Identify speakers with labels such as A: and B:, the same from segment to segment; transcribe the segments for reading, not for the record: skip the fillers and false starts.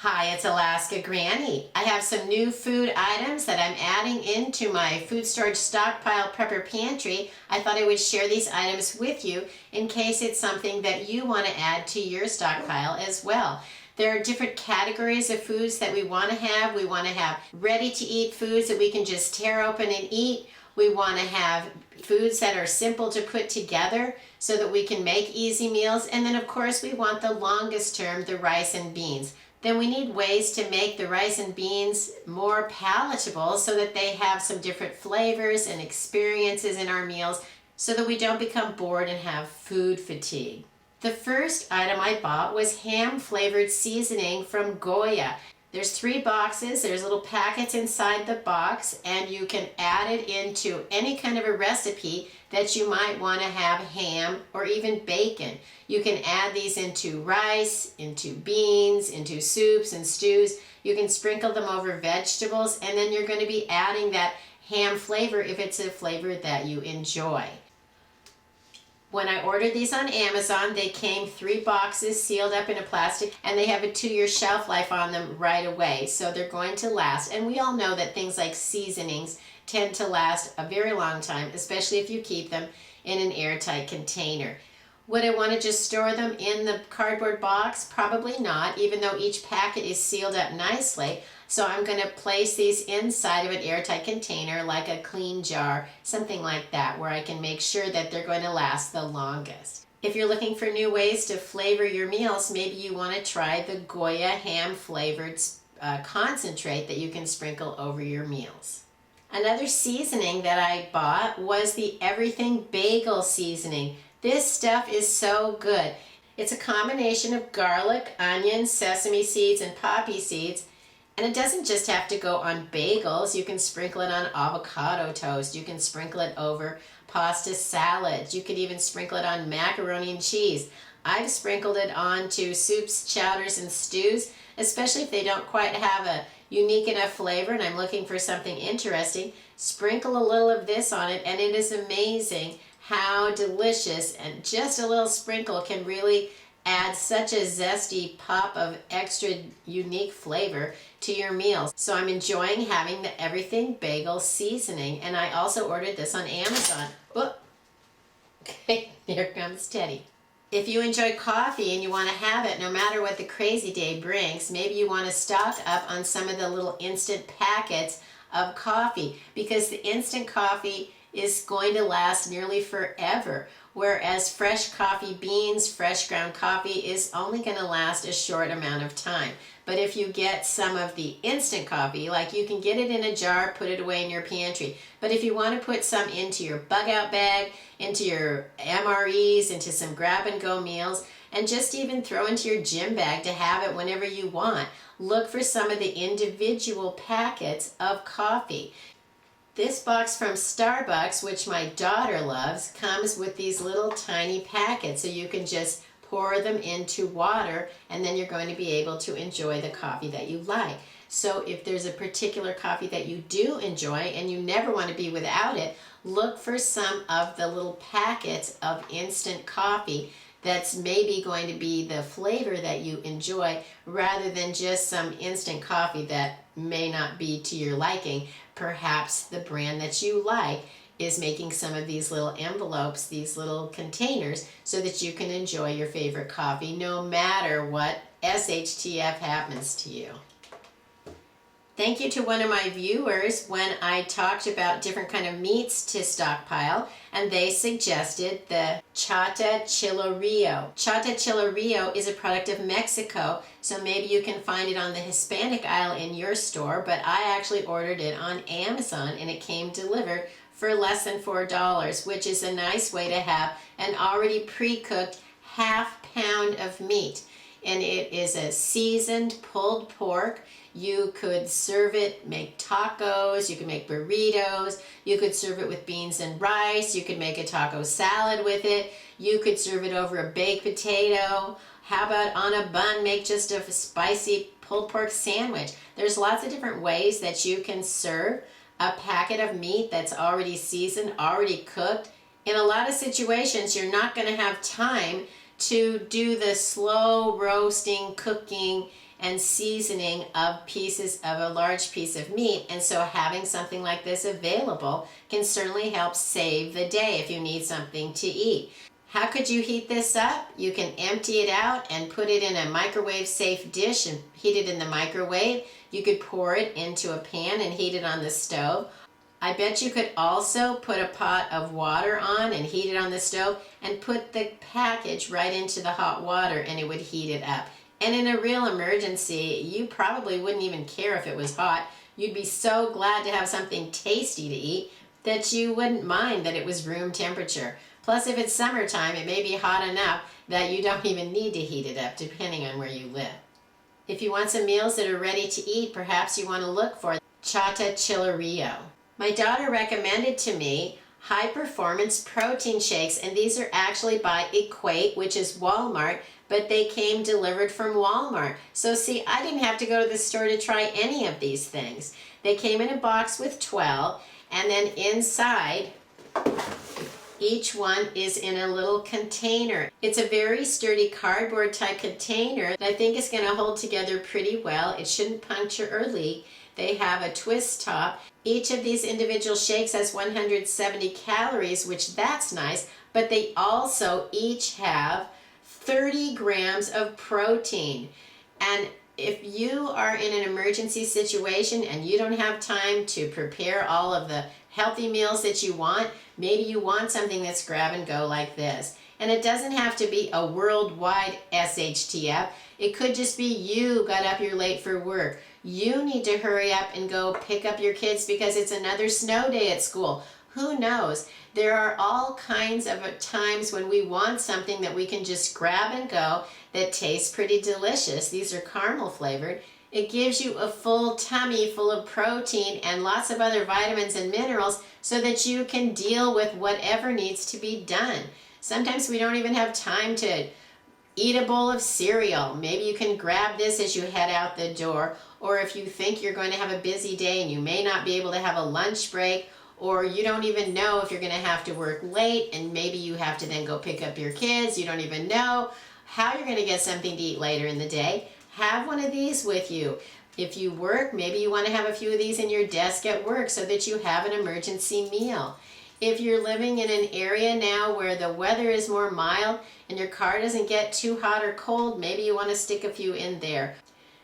A: Hi, it's Alaska Granny. I have some new food items that I'm adding into my food storage stockpile prepper pantry. I thought I would share these items with you in case it's something that you want to add to your stockpile as well. There are different categories of foods that we want to have. We want to have ready-to-eat foods that we can just tear open and eat. We want to have foods that are simple to put together so that we can make easy meals. And then, of course, we want the longest term, the rice and beans. Then we need ways to make the rice and beans more palatable so that they have some different flavors and experiences in our meals so that we don't become bored and have food fatigue. The first item I bought was ham flavored seasoning from Goya. There's 3 boxes, there's little packets inside the box, and you can add it into any kind of a recipe that you might want to have ham or even bacon. You can add these into rice, into beans, into soups and stews. You can sprinkle them over vegetables, and then you're going to be adding that ham flavor if it's a flavor that you enjoy. When I ordered these on Amazon, they came 3 boxes sealed up in a plastic, and they have a 2-year shelf life on them right away, so they're going to last. And we all know that things like seasonings tend to last a very long time, especially if you keep them in an airtight container. Would I want to just store them in the cardboard box? Probably not, even though each packet is sealed up nicely. So I'm going to place these inside of an airtight container, like a clean jar, something like that, where I can make sure that they're going to last the longest. If you're looking for new ways to flavor your meals, maybe you want to try the Goya Ham flavored concentrate that you can sprinkle over your meals. Another seasoning that I bought was the Everything Bagel seasoning. This stuff is so good. It's a combination of garlic, onion, sesame seeds, and poppy seeds. And it doesn't just have to go on bagels. You can sprinkle it on avocado toast. You can sprinkle it over pasta salads. You could even sprinkle it on macaroni and cheese. I've sprinkled it onto soups, chowders, and stews, especially if they don't quite have a unique enough flavor and I'm looking for something interesting. Sprinkle a little of this on it, and it is amazing how delicious, and just a little sprinkle can really add such a zesty pop of extra unique flavor to your meals. So I'm enjoying having the Everything Bagel seasoning, and I also ordered this on Amazon. Oh, okay, here comes Teddy. If you enjoy coffee and you want to have it no matter what the crazy day brings, maybe you want to stock up on some of the little instant packets of coffee, because the instant coffee is going to last nearly forever, whereas fresh coffee beans, fresh ground coffee is only going to last a short amount of time. But if you get some of the instant coffee, like you can get it in a jar, put it away in your pantry. But if you want to put some into your bug out bag, into your MREs, into some grab and go meals, and just even throw into your gym bag to have it whenever you want, look for some of the individual packets of coffee. This box from Starbucks, which my daughter loves, comes with these little tiny packets, so you can just pour them into water, and then you're going to be able to enjoy the coffee that you like. So if there's a particular coffee that you do enjoy and you never want to be without it, look for some of the little packets of instant coffee that's maybe going to be the flavor that you enjoy, rather than just some instant coffee that may not be to your liking. Perhaps the brand that you like is making some of these little envelopes, these little containers, so that you can enjoy your favorite coffee no matter what SHTF happens to you. Thank you to one of my viewers when I talked about different kind of meats to stockpile, and they suggested the chata chillorillo. Chata chillorillo is a product of Mexico, so maybe you can find it on the Hispanic aisle in your store, but I actually ordered it on Amazon and it came delivered for less than $4, which is a nice way to have an already pre-cooked half-pound of meat. And it is a seasoned pulled pork. You could serve it, make tacos, you could make burritos, you could serve it with beans and rice, you could make a taco salad with it, you could serve it over a baked potato. How about on a bun, make just a spicy pulled pork sandwich? There's lots of different ways that you can serve a packet of meat that's already seasoned, already cooked. In a lot of situations, you're not going to have time to do the slow roasting, cooking, and seasoning of pieces of a large piece of meat, and so having something like this available can certainly help save the day if you need something to eat. How could you heat this up? You can empty it out and put it in a microwave safe dish and heat it in the microwave. You could pour it into a pan and heat it on the stove. I bet you could also put a pot of water on and heat it on the stove and put the package right into the hot water and it would heat it up. And in a real emergency, you probably wouldn't even care if it was hot. You'd be so glad to have something tasty to eat that you wouldn't mind that it was room temperature. Plus, if it's summertime, it may be hot enough that you don't even need to heat it up, depending on where you live. If you want some meals that are ready to eat, perhaps you want to look for chata chillerio. My daughter recommended to me high performance protein shakes, and these are actually by Equate, which is Walmart, but they came delivered from Walmart. So see, I didn't have to go to the store to try any of these things. They came in a box with 12, and then inside, each one is in a little container. It's a very sturdy cardboard type container that I think is going to hold together pretty well. It shouldn't puncture or leak. They have a twist top. Each of these individual shakes has 170 calories, which that's nice, but they also each have 30 grams of protein. And if you are in an emergency situation and you don't have time to prepare all of the healthy meals that you want, maybe you want something that's grab and go like this. And it doesn't have to be a worldwide SHTF. It could just be you got up, you're late for work. You need to hurry up and go pick up your kids because it's another snow day at school. Who knows? There are all kinds of times when we want something that we can just grab and go that tastes pretty delicious. These are caramel flavored. It gives you a full tummy full of protein and lots of other vitamins and minerals so that you can deal with whatever needs to be done. Sometimes we don't even have time to eat a bowl of cereal. Maybe you can grab this as you head out the door, or if you think you're going to have a busy day and you may not be able to have a lunch break, or you don't even know if you're going to have to work late and maybe you have to then go pick up your kids. You don't even know how you're going to get something to eat later in the day. Have one of these with you. If you work, maybe you want to have a few of these in your desk at work so that you have an emergency meal. If you're living in an area now where the weather is more mild and your car doesn't get too hot or cold, maybe you want to stick a few in there.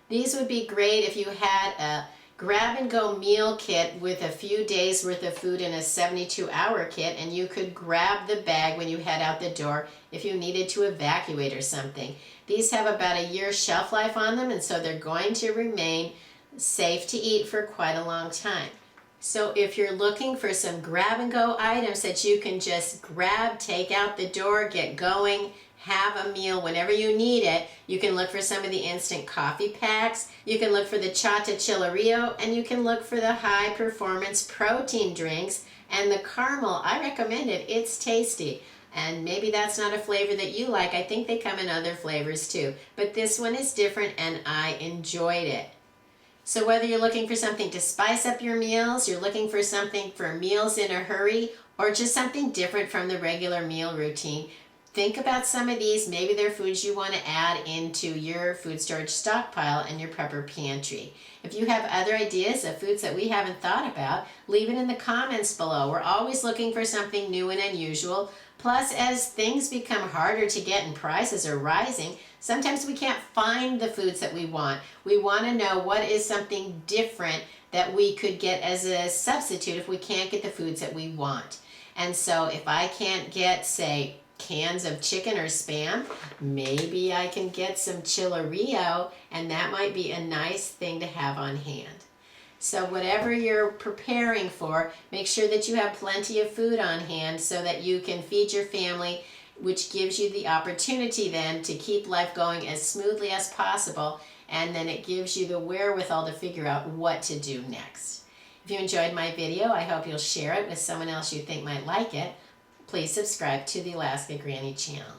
A: These would be great if you had a grab-and-go meal kit with a few days worth of food in a 72-hour kit, and you could grab the bag when you head out the door if you needed to evacuate or something. These have about a year's shelf life on them, and so they're going to remain safe to eat for quite a long time. So if you're looking for some grab-and-go items that you can just grab, take out the door, get going, have a meal whenever you need it, you can look for some of the instant coffee packs, you can look for the chata chillerio, and you can look for the high performance protein drinks. And the caramel, I recommend it. It's tasty. And maybe that's not a flavor that you like. I think they come in other flavors too. But this one is different and I enjoyed it. So whether you're looking for something to spice up your meals, you're looking for something for meals in a hurry, or just something different from the regular meal routine, think about some of these. Maybe they're foods you want to add into your food storage stockpile and your prepper pantry. If you have other ideas of foods that we haven't thought about, leave it in the comments below. We're always looking for something new and unusual. Plus, as things become harder to get and prices are rising, sometimes we can't find the foods that we want. We want to know what is something different that we could get as a substitute if we can't get the foods that we want. And so if I can't get, say, cans of chicken or Spam, maybe I can get some chillerio, and that might be a nice thing to have on hand. So whatever you're preparing for, make sure that you have plenty of food on hand so that you can feed your family, which gives you the opportunity then to keep life going as smoothly as possible, and then it gives you the wherewithal to figure out what to do next. If you enjoyed my video, I hope you'll share it with someone else you think might like it. Please subscribe to the Alaska Granny channel.